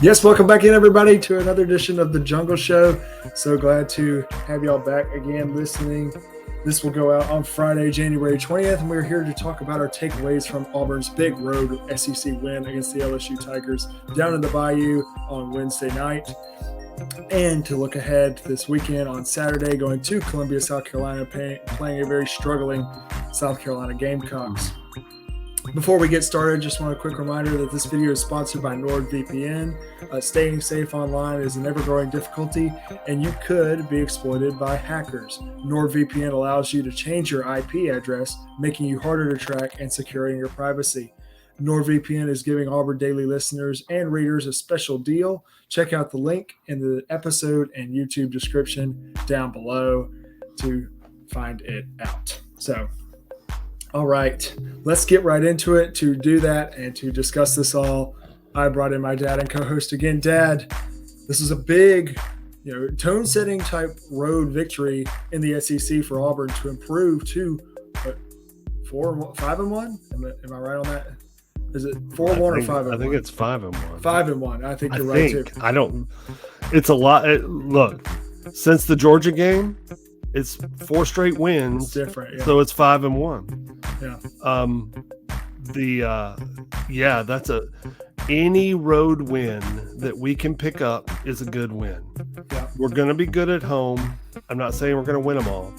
Yes, welcome back in, everybody, to another edition of the Jungle Show. So glad to have y'all back again listening. This will go out on Friday, January 20th, and we're here to talk about our takeaways from Auburn's big road SEC win against the LSU Tigers down in the Bayou on Wednesday night, and to look ahead to this weekend on Saturday, going to Columbia, South Carolina, playing a very struggling South Carolina Gamecocks. Before we get started, just want a quick reminder that this video is sponsored by NordVPN. Staying safe online is an ever-growing difficulty, and you could be exploited by hackers. NordVPN allows you to change your IP address, making you harder to track and securing your privacy. NordVPN is giving Auburn Daily listeners and readers a special deal. Check out the link in the episode and YouTube description down below to find it out. So, all right, let's get right into it. To do that and to discuss this all, I brought in my dad and co-host again. Dad, this is a big, tone-setting type road victory in the SEC for Auburn to improve to 5-1. Am I right on that? Is it 4-1 or 5-1? I think it's 5-1. 5-1. I think you're right too. I don't. It's a lot. Look, since the Georgia game, it's 4 straight wins. It's different, yeah. So it's 5-1. Yeah. That's any road win that we can pick up is a good win. Yeah. We're going to be good at home. I'm not saying we're going to win them all,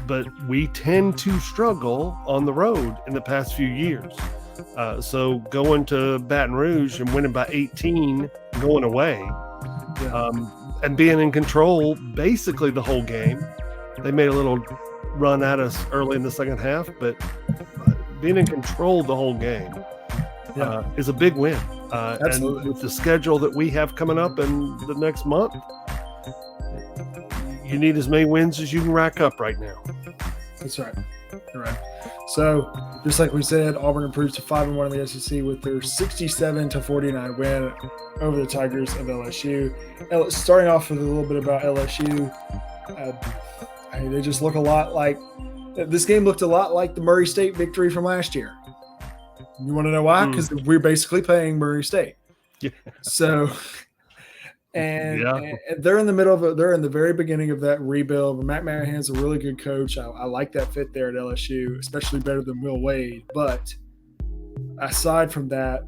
but we tend to struggle on the road in the past few years. So going to Baton Rouge and winning by 18, going away, and being in control basically the whole game. They made a little run at us early in the second half, but being in control the whole game is a big win. Absolutely. And with the schedule that we have coming up in the next month, you need as many wins as you can rack up right now. That's right. You're right. So, just like we said, Auburn improves to 5-1 in the SEC with their 67-49 win over the Tigers of LSU. Starting off with a little bit about LSU, they just look a lot like – this game looked a lot like the Murray State victory from last year. You want to know why? Because we're basically playing Murray State. Yeah. So – And they're in the middle of they're in the very beginning of that rebuild. Matt Manahan's a really good coach. I like that fit there at LSU, especially better than Will Wade. But aside from that,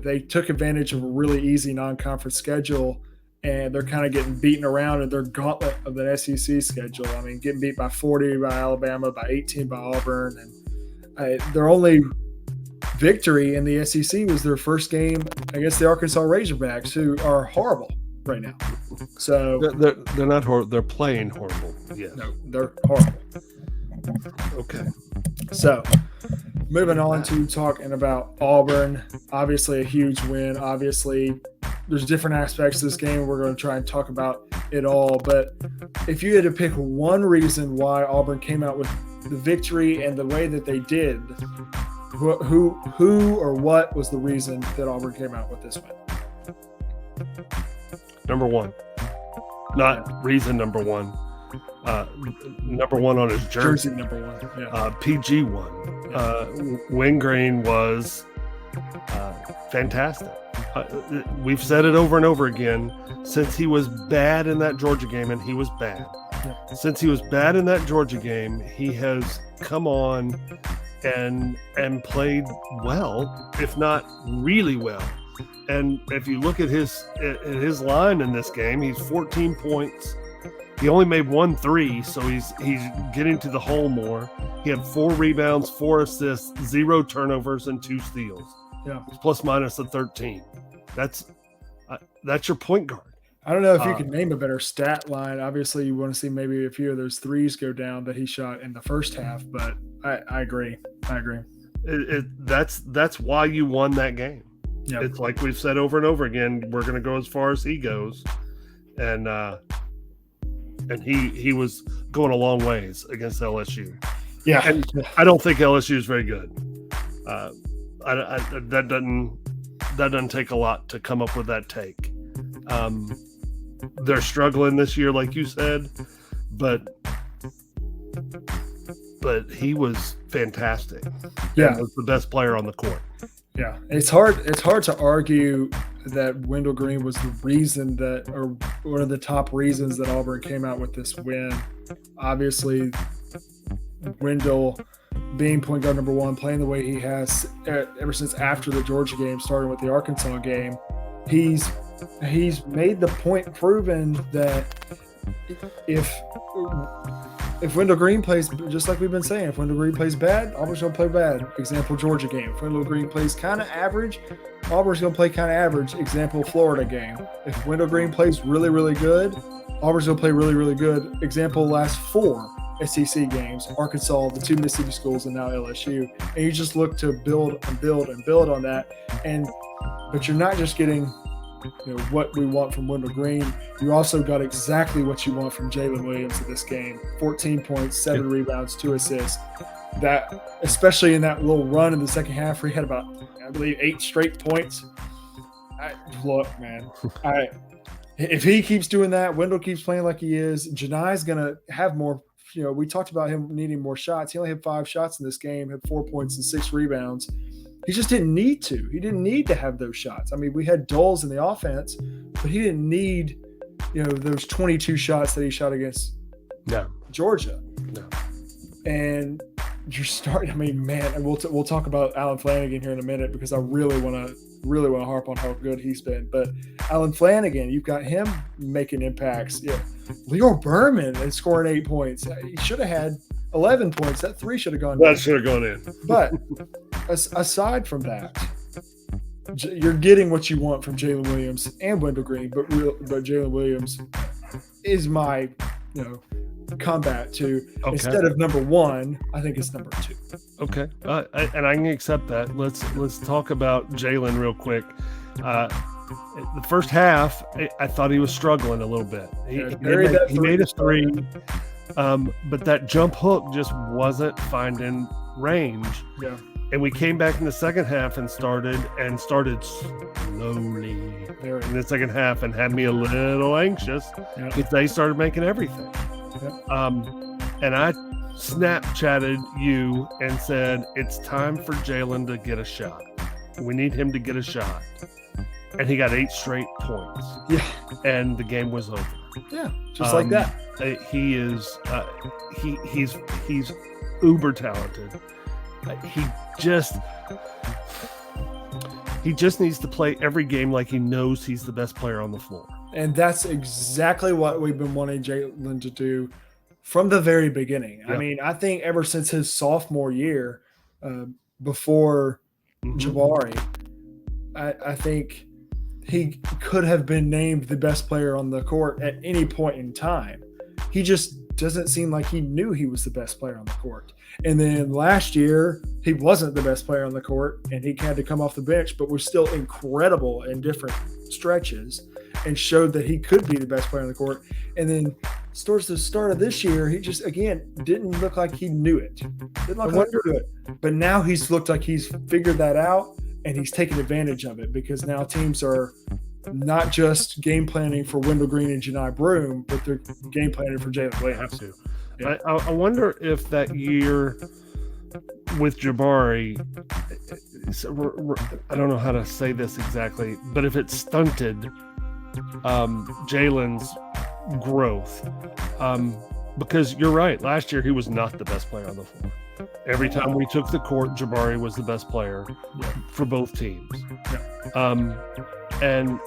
they took advantage of a really easy non-conference schedule, and they're kind of getting beaten around in their gauntlet of the SEC schedule. I mean, getting beat by 40 by Alabama, by 18 by Auburn, and their only victory in the SEC was their first game against the Arkansas Razorbacks, who are horrible right now. So they're not horrible. They're playing horrible. Yes. No, they're horrible. Okay. So moving on to talking about Auburn, obviously a huge win. Obviously, there's different aspects to this game. We're going to try and talk about it all. But if you had to pick one reason why Auburn came out with the victory and the way that they did, who or what was the reason that Auburn came out with this win? Number one. Not reason number one. Number one on his jersey. Number one. Yeah. PG one. Wingrain was fantastic. We've said it over and over again since he was bad in that Georgia game, and he was bad. Yeah. Since he was bad in that Georgia game, he has come on and played well, if not really well. And if you look at his line in this game, he's 14 points. He only made 1 3, so he's getting to the hole more. He had 4 rebounds, 4 assists, 0 turnovers, and 2 steals. Yeah, it's plus minus a 13. That's your point guard. I don't know if you could name a better stat line. Obviously, you want to see maybe a few of those threes go down that he shot in the first half, but I agree. That's why you won that game. Yep. It's like we've said over and over again, we're going to go as far as he goes. And he was going a long ways against LSU. Yeah. And I don't think LSU is very good. That doesn't take a lot to come up with that take. They're struggling this year, like you said, but he was fantastic. Yeah, he was the best player on the court. Yeah, it's hard to argue that Wendell Green was the reason that, or one of the top reasons that Auburn came out with this win. Obviously, Wendell being point guard number one, playing the way he has ever since after the Georgia game, starting with the Arkansas game, he's made the point proven that if Wendell Green plays, just like we've been saying, if Wendell Green plays bad, Auburn's going to play bad. Example, Georgia game. If Wendell Green plays kind of average, Auburn's going to play kind of average. Example, Florida game. If Wendell Green plays really, really good, Auburn's going to play really, really good. Example, last 4 SEC games, Arkansas, the 2 Mississippi schools, and now LSU. And you just look to build and build and build on that. But you're not just getting what we want from Wendell Green. You also got exactly what you want from Jalen Williams in this game. 14 points, 7 rebounds, 2 assists. That, especially in that little run in the second half where he had about, I believe, 8 straight points. Look, man, if he keeps doing that, Wendell keeps playing like he is, Janai's going to have more. We talked about him needing more shots. He only had 5 shots in this game, had 4 points and 6 rebounds. He just didn't need to. He didn't need to have those shots. I mean, we had dulls in the offense, but he didn't need, those 22 shots that he shot against Georgia. No. And you're starting. I mean, man, and we'll talk about Alan Flanagan here in a minute because I really want to harp on how good he's been. But Alan Flanagan, you've got him making impacts. Yeah, Leo Berman is scoring 8 points. He should have had 11 points. That 3 should have gone. That should have gone in. But aside from that, you're getting what you want from Jalen Williams and Wendell Green. But Jalen Williams is my combat to instead of number 1, I think it's number 2. Okay, and I can accept that. Let's talk about Jalen real quick. The first half, I thought he was struggling a little bit. He made a 3, but that jump hook just wasn't finding range. Yeah. And we came back in the second half and started slowly in the second half and had me a little anxious because they started making everything. And I Snapchatted you and said, it's time for Jalen to get a shot. We need him to get a shot. And he got 8 straight points. Yeah. And the game was over. Yeah, just like that. He is he's uber talented. He just needs to play every game like he knows he's the best player on the floor. And that's exactly what we've been wanting Jalen to do from the very beginning. Yep. I mean, I think ever since his sophomore year, before Jabari, I think he could have been named the best player on the court at any point in time. He just doesn't seem like he knew he was the best player on the court. And then last year, he wasn't the best player on the court, and he had to come off the bench, but was still incredible in different stretches and showed that he could be the best player on the court. And then towards the start of this year, he just, again, didn't look like he knew it. Didn't look like he knew it. But now he's looked like he's figured that out, and he's taken advantage of it because now teams are not just game planning for Wendell Green and Janai Broome, but they're game planning for Jalen Williams. Yeah. I wonder if that year with Jabari, I don't know how to say this exactly, but if it stunted Jalen's growth, because you're right, last year he was not the best player on the floor. Every time we took the court, Jabari was the best player for both teams. And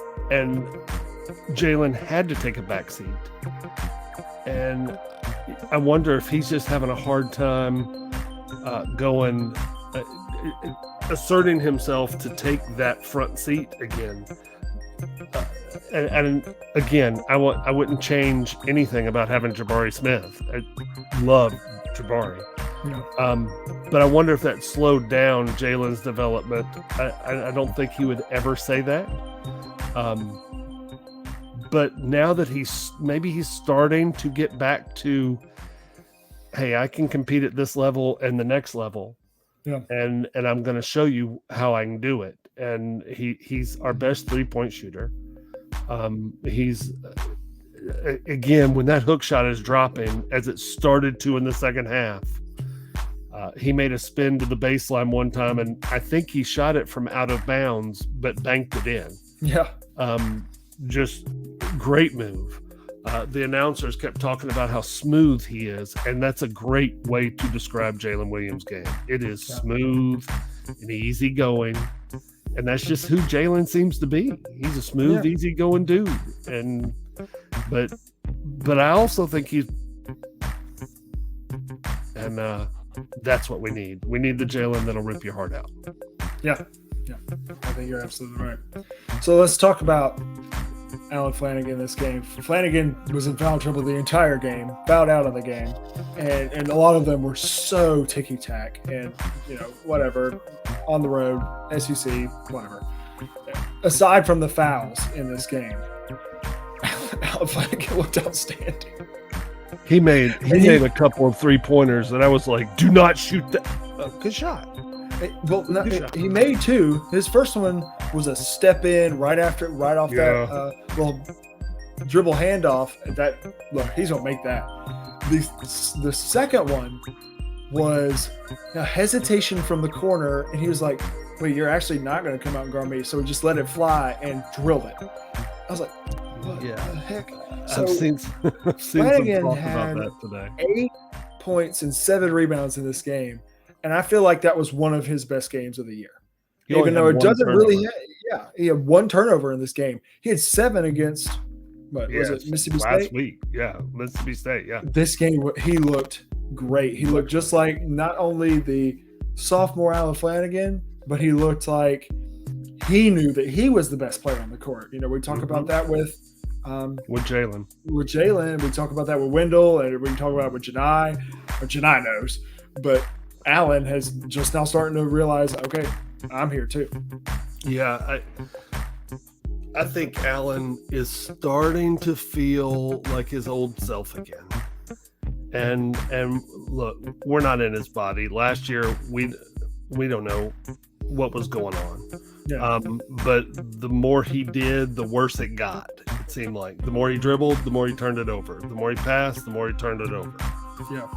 Jalen had to take a back seat. And I wonder if he's just having a hard time asserting himself to take that front seat again. And again, I wouldn't change anything about having Jabari Smith. I love Jabari. But I wonder if that slowed down Jalen's development. I don't think he would ever say that. But now that he's starting to get back to, hey, I can compete at this level and the next level. Yeah. And I'm going to show you how I can do it. And he's our best 3-point shooter. He's again, when that hook shot is dropping, as it started to in the second half, he made a spin to the baseline one time, and I think he shot it from out of bounds, but banked it in. Yeah. Just great move. The announcers kept talking about how smooth he is, and that's a great way to describe Jalen Williams' game. It is smooth and easygoing, and that's just who Jalen seems to be. He's a smooth, easygoing dude, but I also think that's what we need. We need the Jalen that'll rip your heart out. Yeah, I think you're absolutely right. So let's talk about Alan Flanagan in this game. Flanagan was in foul trouble the entire game, fouled out of the game, and a lot of them were so ticky-tack and, whatever, on the road, SEC, whatever. Aside from the fouls in this game, Alan Flanagan looked outstanding. He made a couple of 3-pointers, and I was like, "Do not shoot that." Good shot. He made 2. His first one was a step in right off that little dribble handoff. He's gonna make that. The second one was a hesitation from the corner, and he was like, "Wait, you're actually not gonna come out and guard me?" So he just let it fly and drilled it. I was like, "What the heck?" So I've seen some talk about that today. 8 points and 7 rebounds in this game. And I feel like that was one of his best games of the year. Even though it doesn't really – he had 1 turnover in this game. He had 7 against was it Mississippi State? Last week, Mississippi State, This game, he looked great. He looked just like not only the sophomore Alan Flanagan, but he looked like he knew that he was the best player on the court. We talk about that with Jalen. With Jalen, we talk about that with Wendell, and we can talk about it with Janai. Or Janai knows, but Allen has just now starting to realize, okay, I'm here too. Yeah, I think Allen is starting to feel like his old self again. And look, we're not in his body. Last year, we don't know what was going on. Yeah. But the more he did, the worse it got. It seemed like the more he dribbled, the more he turned it over. The more he passed, the more he turned it over. Yeah.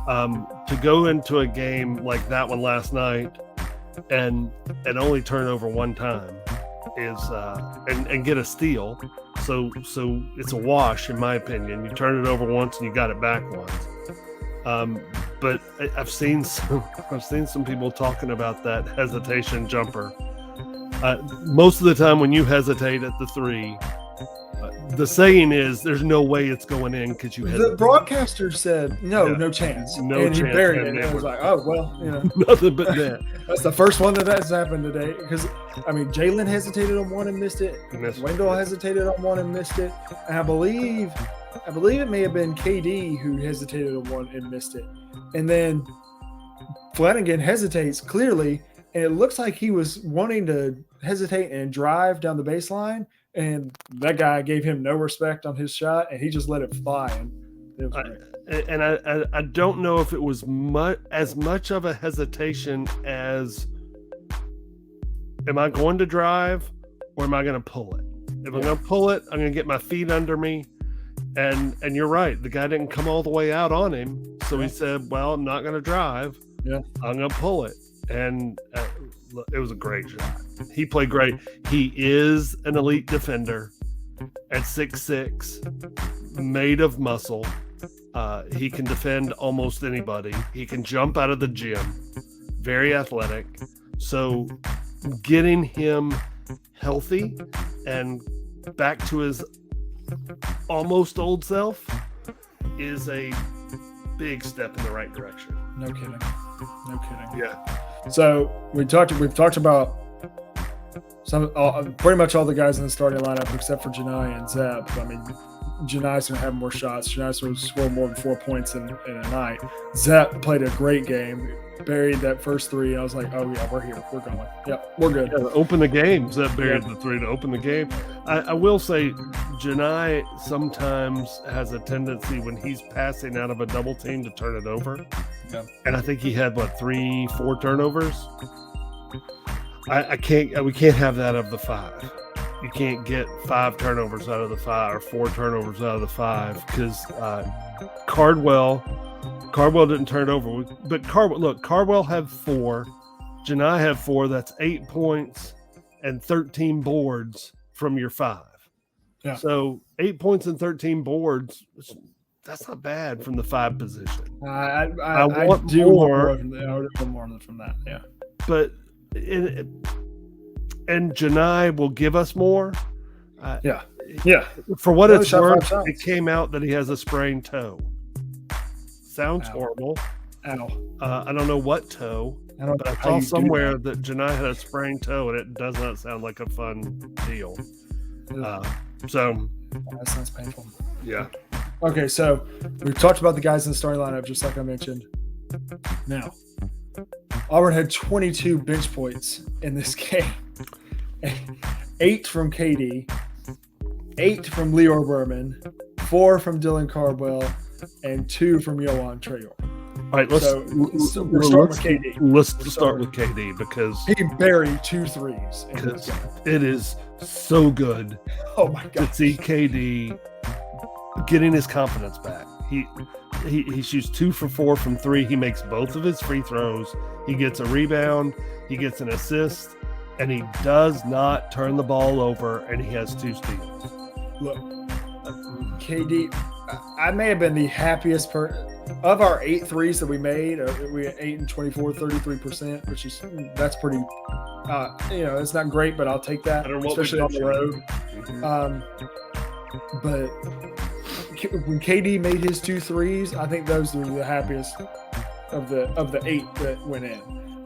To go into a game like that one last night and only turn over 1 time is and get a steal. So it's a wash in my opinion. You turn it over once and you got it back once. But I've seen some people talking about that hesitation jumper. Most of the time when you hesitate at the 3, the saying is there's no way it's going in because you hesitate. The broadcaster said no chance. And he buried it. And it was like, oh, well, nothing but that. That's the first one that's happened today. Because, Jalen hesitated on 1 and missed it. Wendell hesitated on 1 and missed it. And I believe it may have been KD who hesitated on 1 and missed it. And then Flanagan hesitates clearly, and it looks like he was wanting to hesitate and drive down the baseline, and that guy gave him no respect on his shot, and he just let it fly. And it was great. I don't know if it was as much of a hesitation as, am I going to drive or am I going to pull it? If I'm going to pull it, I'm going to get my feet under me. And you're right. The guy didn't come all the way out on him. So he said, well, I'm not going to drive. Yeah. I'm going to pull it. And it was a great shot. He played great. He is an elite defender at 6'6", made of muscle. He can defend almost anybody. He can jump out of the gym. Very athletic. So getting him healthy and back to his almost old self is a big step in the right direction. No kidding. Yeah. So we've talked about pretty much all the guys in the starting lineup except for Janai and Zeb. Janai's going to have more shots. Janai's going to score more than 4 points in a night. Zeb played a great game, buried that first 3. I was like, oh, yeah, we're here. We're going. Yep, we're good. Yeah, open the game. Zeb buried the 3 to open the game. I will say Janai sometimes has a tendency when he's passing out of a double team to turn it over. Yeah. And I think he had, 3-4 turnovers? We can't have that of the 5. You can't get 5 turnovers out of the 5 or 4 turnovers out of the 5 because Cardwell didn't turn it over. But Cardwell had 4. Janai had 4. That's 8 points and 13 boards from your 5. Yeah. So 8 points and 13 boards, that's not bad from the 5 position. I want do more. want more from that. Yeah. But and Janai will give us more. Yeah. For what Another it's shot, worth, 5 shots. it came out that he has a sprained toe. Sounds horrible. Ow. I don't know what toe, I don't but know I how saw you do somewhere that Janai had a sprained toe, and it does not sound like a fun deal. So that sounds painful. Yeah. Okay, so we've talked about the guys in the starting lineup, just like I mentioned. Now, Auburn had 22 bench points in this game. 8 from KD, 8 from Leor Berman, 4 from Dylan Cardwell, and 2 from Yohan Traore. All right, let's start with KD. Let's start with KD because he buried 2 threes. It is so good to see KD getting his confidence back. He shoots 2 for 4 from 3. He makes both of his free throws. He gets a rebound. He gets an assist, and he does not turn the ball over. And he has 2 steals. Look, KD, I may have been the happiest of our 8 threes that we made. We had 8 and 24, 33%, which is that's pretty. It's not great, but I'll take that, especially on the road. But when KD made his 2 threes, I think those were the happiest of the 8 that went in,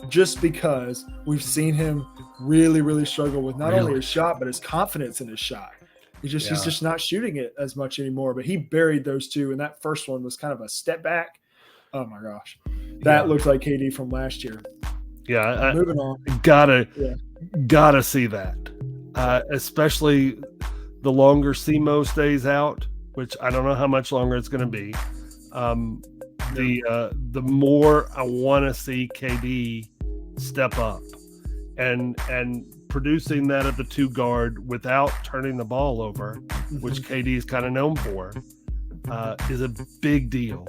just because we've seen him really, really struggle with not only his shot but his confidence in his shot. He's just not shooting it as much anymore. But he buried those 2, and that first one was kind of a step back. Oh my gosh, that looked like KD from last year. Yeah, moving on. Gotta see that, especially the longer SEMO stays out, which I don't know how much longer it's going to be. The more I want to see KD step up and producing that at the 2 guard without turning the ball over, which KD is kind of known for, is a big deal.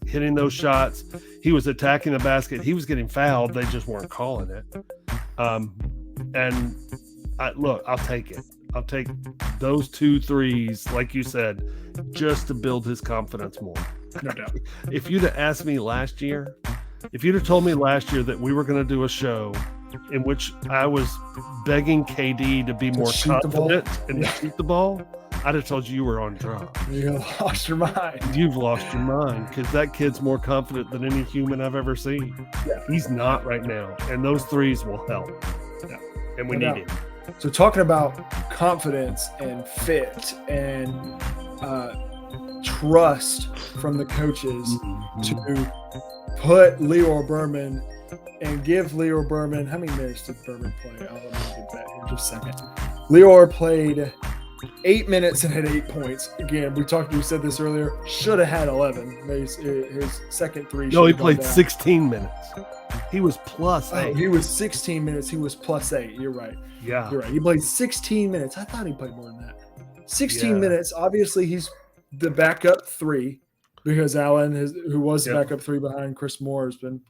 Hitting those shots, he was attacking the basket. He was getting fouled. They just weren't calling it. I'll take it. I'll take those 2 threes, like you said, just to build his confidence more. No doubt. If you'd have asked me last year, if you'd have told me last year that we were going to do a show in which I was begging KD to be more confident and to shoot the ball, I'd have told you were on drugs. You lost your mind. You've lost your mind because that kid's more confident than any human I've ever seen. Yeah. He's not right now, and those threes will help. Yeah. And we need it. So talking about confidence and fit and trust from the coaches to put Leor Berman and give Leor Berman, how many minutes did Berman play? Let me get that here just a second. Leor played 8 minutes and had 8 points. Again, we said this earlier, should have had 11. His second 3. No, he played 16 minutes. He was plus 8. He was 16 minutes. He was plus 8. You're right. Yeah. You're right. He played 16 minutes. I thought he played more than that. 16 minutes. Obviously, he's the backup 3 because Allen, who was the backup 3 behind Chris Moore, has been,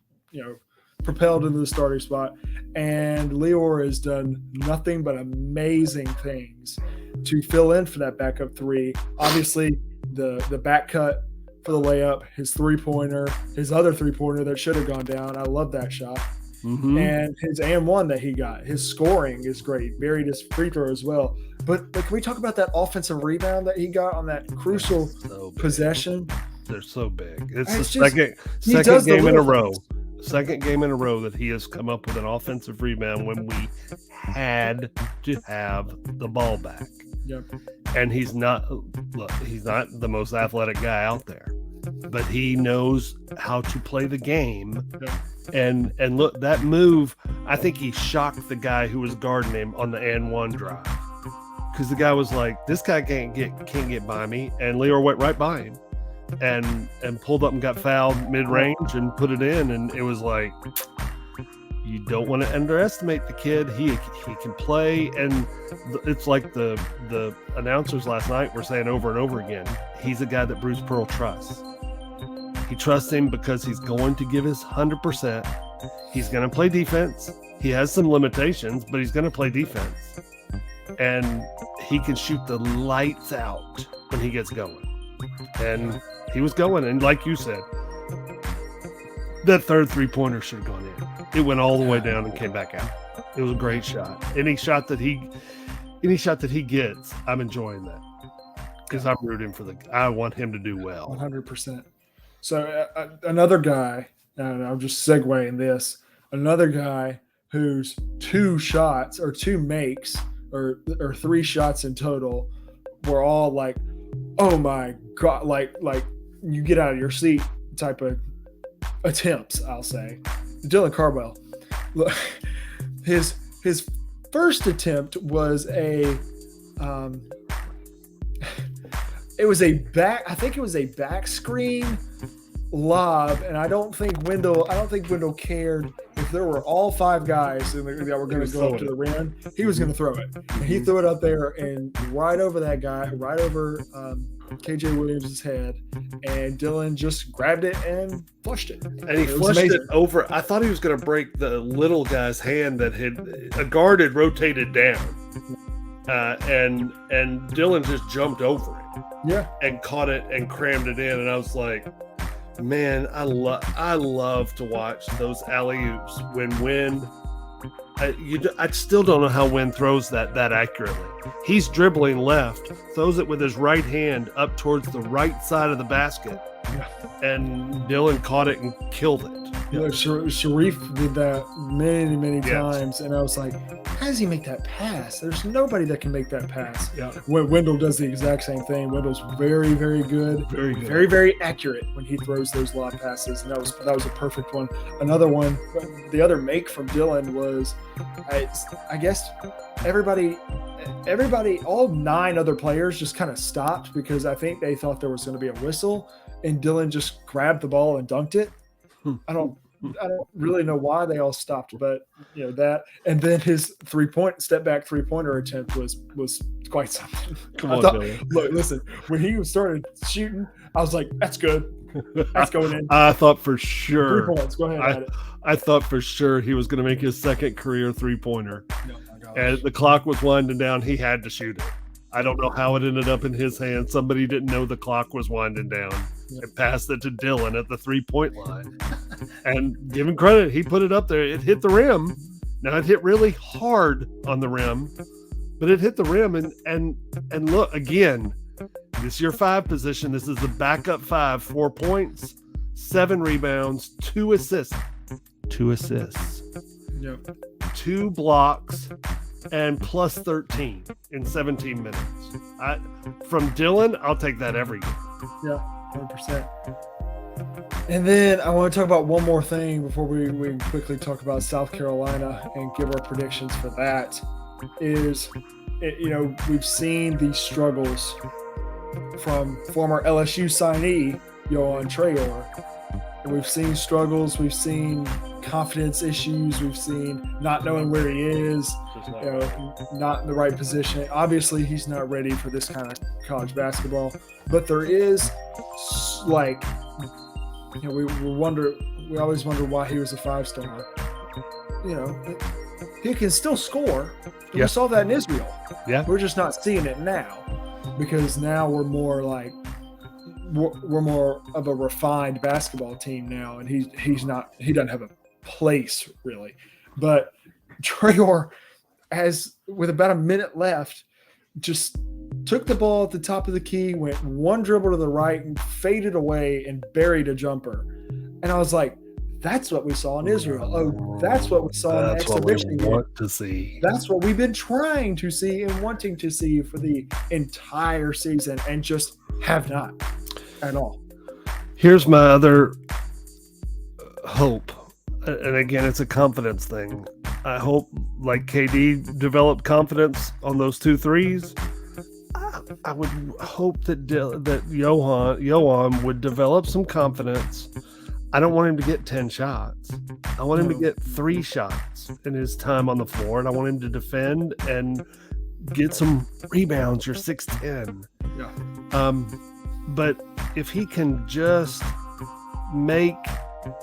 propelled into the starting spot. And Leor has done nothing but amazing things to fill in for that backup 3. Obviously, the back cut for the layup, his 3-pointer, his other 3-pointer that should have gone down. I love that shot. And his and-1 that he got. His scoring is great. Buried his free throw as well. But can we talk about that offensive rebound that he got on that crucial possession? They're so big. It's the second game in a row. Second game in a row that he has come up with an offensive rebound when we had to have the ball back. Yep. And he's not the most athletic guy out there, but he knows how to play the game. Yep. And look, that move, I think he shocked the guy who was guarding him on the and-1 drive. Because the guy was like, this guy can't get by me. And Leor went right by him and pulled up and got fouled mid-range and put it in. And it was like, you don't want to underestimate the kid. He can play. And it's like the announcers last night were saying over and over again, he's a guy that Bruce Pearl trusts. He trusts him because he's going to give his 100%. He's going to play defense. He has some limitations, but he's going to play defense. and he can shoot the lights out when he gets going. And he was going, and like you said, that third 3-pointer should have gone in. It went all the way down and came back out. It was a great shot. Any shot that he gets, I'm enjoying that because I'm rooting for I want him to do well. 100%. So another guy, and I'm just segueing this, another guy whose 2 shots or 2 makes or 3 shots in total were all like, oh my God, like you get out of your seat type of attempts, I'll say. Dylan Cardwell. His first attempt was I think it was a back screen lob, and I don't think Wendell cared if there were all 5 guys that were going to go up to the rim. He was going to throw it. And he threw it up there and right over that guy, right over KJ Williams' head, and Dylan just grabbed it and flushed it. And he flushed it over. I thought he was going to break the little guy's hand that a guard had rotated down, and Dylan just jumped over it. Yeah, and caught it and crammed it in, and I was like, man, I love to watch those alley-oops when Wynn. I still don't know how Wynn throws that accurately. He's dribbling left, throws it with his right hand up towards the right side of the basket, and Dylan caught it and killed it. Yeah, Sharif did that many times, and I was like, how does he make that pass? There's nobody that can make that pass. Yeah. Wendell does the exact same thing. Wendell's very, very good. Very, very accurate when he throws those lob passes, and that was a perfect one. Another one, the other make from Dylan was, I guess everybody, all 9 other players just kind of stopped because I think they thought there was going to be a whistle, and Dylan just grabbed the ball and dunked it. I don't really know why they all stopped, but that, and then his step back 3-pointer attempt was quite something. Come on, Dylan. Look, listen, when he started shooting, I was like, that's good. That's going in. I thought for sure. 3 points. Go ahead. I thought for sure he was going to make his second career 3-pointer. Oh my gosh. And the clock was winding down. He had to shoot it. I don't know how it ended up in his hand. Somebody didn't know the clock was winding down and passed it to Dylan at the 3-point line. And give him credit, he put it up there. It hit the rim. Now it hit really hard on the rim, but it hit the rim. And look, again, this is your 5 position. This is the backup 5. 4 points, 7 rebounds, 2 assists. 2 assists. Yep. 2 blocks. And plus 13 in 17 minutes. From Dylan, I'll take that every game. Yeah, 100%. And then I want to talk about one more thing before we quickly talk about South Carolina and give our predictions for that. We've seen these struggles from former LSU signee Yohan Traore. And we've seen struggles. We've seen confidence issues. We've seen not knowing where he is, not in the right position. Obviously, he's not ready for this kind of college basketball. But there is, we always wonder why he was a 5-star. He can still score. Yeah. We saw that in Israel. Yeah, we're just not seeing it now because now we're more like. We're more of a refined basketball team now, and he doesn't have a place really. But Traore, with about a minute left, just took the ball at the top of the key, went one dribble to the right, and faded away and buried a jumper. And I was like, that's what we saw in Israel. Oh, that's what we saw in the exhibition. That's what we want to see. That's what we've been trying to see and wanting to see for the entire season, and just have not. At all. Here's my other hope, and again, it's a confidence thing. I hope, like KD developed confidence on those 2 threes. I would hope that Yohan would develop some confidence. I don't want him to get 10 shots. I want him to get 3 shots in his time on the floor, and I want him to defend and get some rebounds. You're 6'10". Yeah. But if he can just make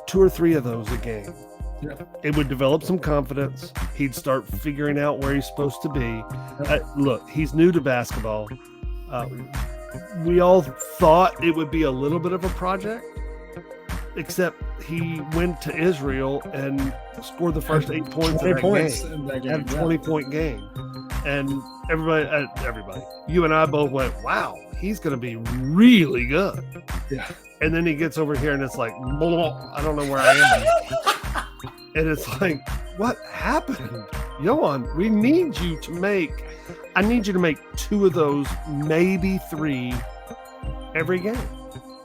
2 or 3 of those a game, Yeah. It would develop some confidence. He'd start figuring out where he's supposed to be. Look, he's new to basketball. We all thought it would be a little bit of a project, except he went to Israel and scored the first 8 points in that game. Had a 20-point game. And everybody, you and I both went, wow, he's going to be really good. Yeah. And then he gets over here and it's like, I don't know where I am. And it's like, what happened? Yohan, I need you to make 2 of those, maybe 3 every game.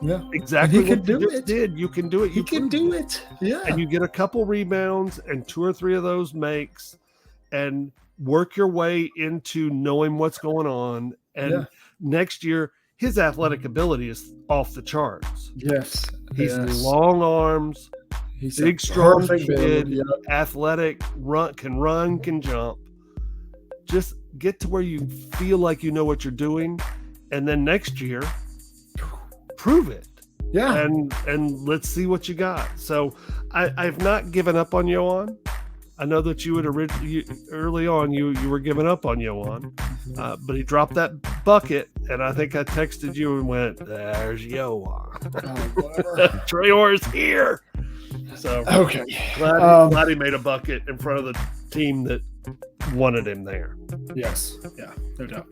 Yeah. Exactly what you just did. You can do it. You can do it. Yeah. And you get a couple rebounds and 2 or 3 of those makes and work your way into knowing what's going on. And next year, his athletic ability is off the charts. Yes. He's long arms, he's big, strong kid, athletic, can jump. Just get to where you feel like you know what you're doing. And then next year, prove it. Yeah. And let's see what you got. So I've not given up on Yohan. I know that you had early on you were giving up on Yohan, but he dropped that bucket, and I think I texted you and went, "There's Yohan. Traor's here." So okay, glad he made a bucket in front of the team that wanted him there. Yes, yeah, no doubt.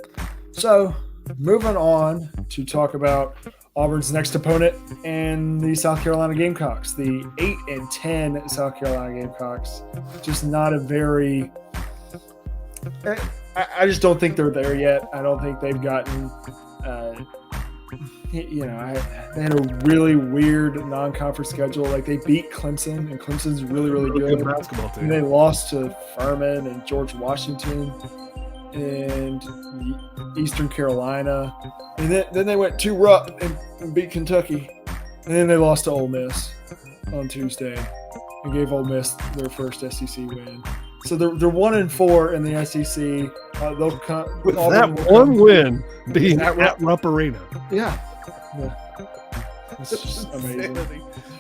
So moving on to talk about Auburn's next opponent and the South Carolina Gamecocks, the 8-10 South Carolina Gamecocks. Just not a very I just don't think they're there yet. I don't think they've gotten they had a really weird non-conference schedule. Like, they beat Clemson, and Clemson's really, really good basketball team. And they lost to Furman and George Washington and Eastern Carolina, and then they went to Rupp and beat Kentucky, and then they lost to Ole Miss on Tuesday and gave Ole Miss their first SEC win. So they're 1-4 in the SEC. They'll come with that one win being at Rupp Arena. Yeah, it's just amazing.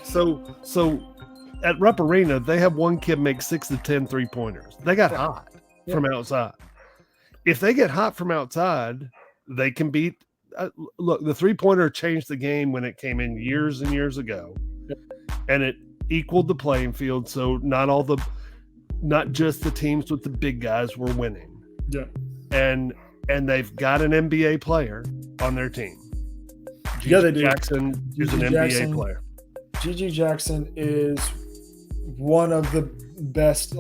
So at Rupp Arena, they have one kid make 6 to 10 3-pointers. They got hot from outside. If they get hot from outside, they can beat. Look, the 3-pointer changed the game when it came in years and years ago, and it equaled the playing field. So not just the teams with the big guys were winning. Yeah, and they've got an NBA player on their team. They do. Jackson is an NBA player. Gigi Jackson is one of the best,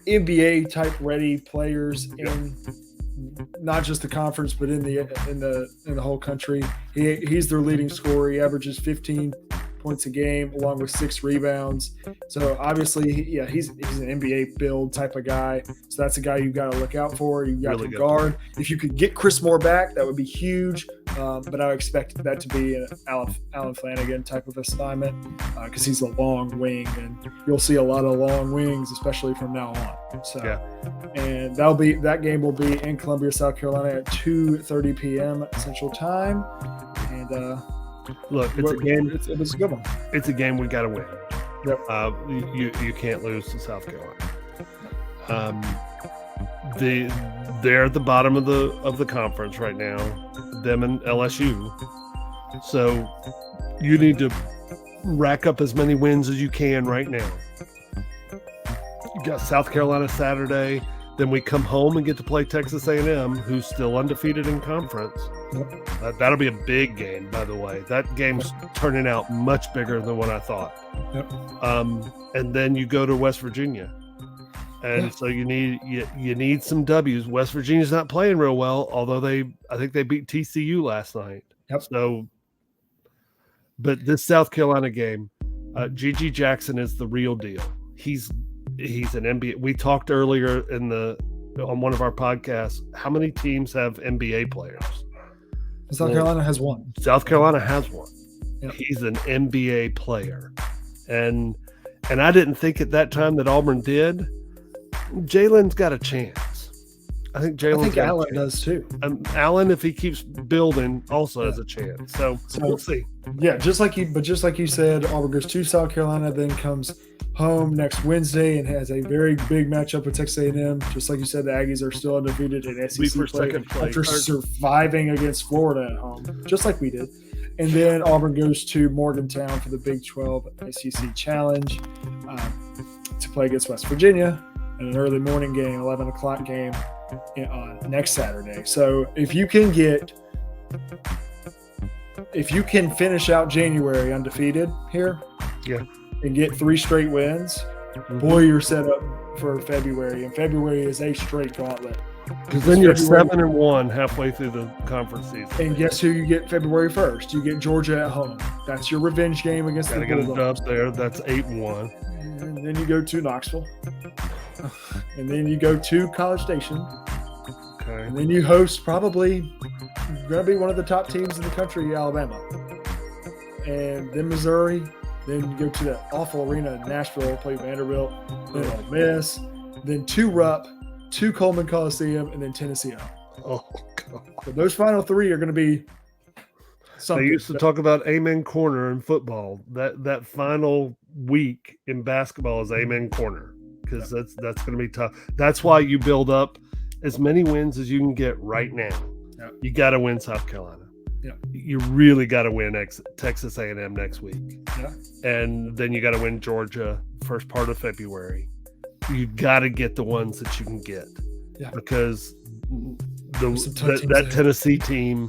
NBA type ready players in not just the conference, but in the whole country. He's their leading scorer. He averages 15 points a game along with 6 rebounds. So obviously, he's an NBA build type of guy. So that's a guy you got to look out for. You got to guard. If you could get Chris Moore back, that would be huge. But I would expect that to be an Alan Flanagan type of assignment because he's a long wing, and you'll see a lot of long wings, especially from now on. So, and that game will be in Columbia, South Carolina at 2:30 p.m. Central Time. And look, it's a game. It was a good one. It's a game we got to win. Yep. You can't lose to South Carolina. They're at the bottom of the conference right now, them and LSU. So you need to rack up as many wins as you can right now. You got South Carolina Saturday, then we come home and get to play Texas A&M, who's still undefeated in conference. Yep. That'll be a big game, by the way. That game's turning out much bigger than what I thought. Yep. And then you go to West Virginia. And so you need some W's. West Virginia's not playing real well, although I think they beat TCU last night. Yep. So, but this South Carolina game, Gigi Jackson is the real deal. He's an NBA. We talked earlier on one of our podcasts. How many teams have NBA players? South Carolina has one. South Carolina has one. Yep. He's an NBA player, and I didn't think at that time that Auburn did. Jalen's got a chance. I think Allen does too. Allen, if he keeps building, also has a chance. So we'll see. Yeah, just like you said, Auburn goes to South Carolina, then comes home next Wednesday and has a very big matchup with Texas A&M. Just like you said, the Aggies are still undefeated in SEC for play second place. after surviving against Florida at home, just like we did. And then Auburn goes to Morgantown for the Big 12 SEC Challenge to play against West Virginia in an early morning game, 11 o'clock game on next Saturday. So if you can finish out January undefeated here, and get 3 straight wins, boy, you're set up for February. And February is a straight gauntlet. Because then you're 7-1 halfway through the conference season. And guess who you get February 1st? You get Georgia at home. That's your revenge game against the Bulldogs. Gotta get a dub there. That's 8-1. And then you go to Knoxville. And then you go to College Station. Okay. And then you host probably going to be one of the top teams in the country, Alabama. And then Missouri. Then you go to the awful arena in Nashville, play Vanderbilt, then Ole Miss, then 2 Rupp, 2 Coleman Coliseum, and then Tennessee. Oh, God. So those final 3 are going to be something. They used to talk about Amen Corner in football. That final week in basketball is Amen Corner because that's going to be tough. That's why you build up as many wins as you can get right now. Yeah. You got to win South Carolina. Yeah. You really got to win Texas A&M next week. Yeah. And then you got to win Georgia first part of February. You got to get the ones that you can get. Yeah. Because that Tennessee team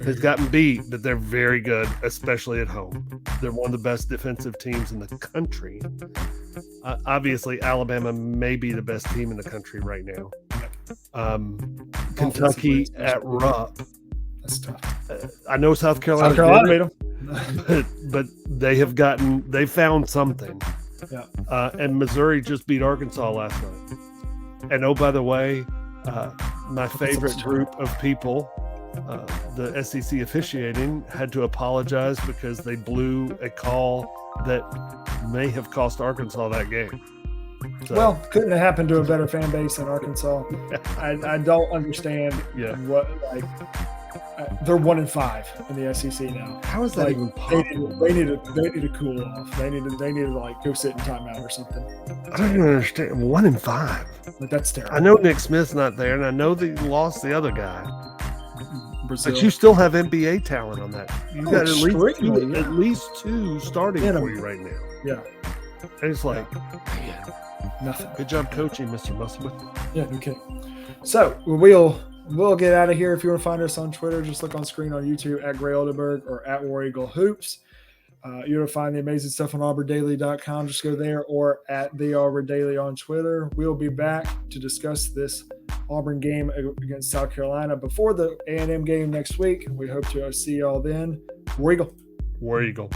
has gotten beat, but they're very good, especially at home. They're one of the best defensive teams in the country. Obviously, Alabama may be the best team in the country right now. Kentucky at Rupp. That's tough. I know South Carolina beat them. but they found something. Yeah. And Missouri just beat Arkansas last night. And oh, by the way, my favorite group of people, the SEC officiating, had to apologize because they blew a call that may have cost Arkansas that game. So. Well, couldn't have happened to a better fan base in Arkansas. I don't understand what they're 1-5 in the SEC now. How is that even possible? They need to cool off. They need to go sit in timeout or something. I don't even understand. 1-5. But that's terrible. I know Nick Smith's not there, and I know they lost the other guy. Brazil. But you still have NBA talent on that. You got at least 2 starting for you right now. Yeah. And it's like, man, nothing. Good job coaching, Mr. Musselman. Yeah, no kidding. So we'll get out of here. If you want to find us on Twitter, just look on screen on YouTube at Gray Oldenburg or at War Eagle Hoops. You're going to find the amazing stuff on auburndaily.com. Just go there, or at the Auburn Daily on Twitter. We'll be back to discuss this Auburn game against South Carolina before the A&M game next week. We hope to see y'all then. War Eagle. War Eagle.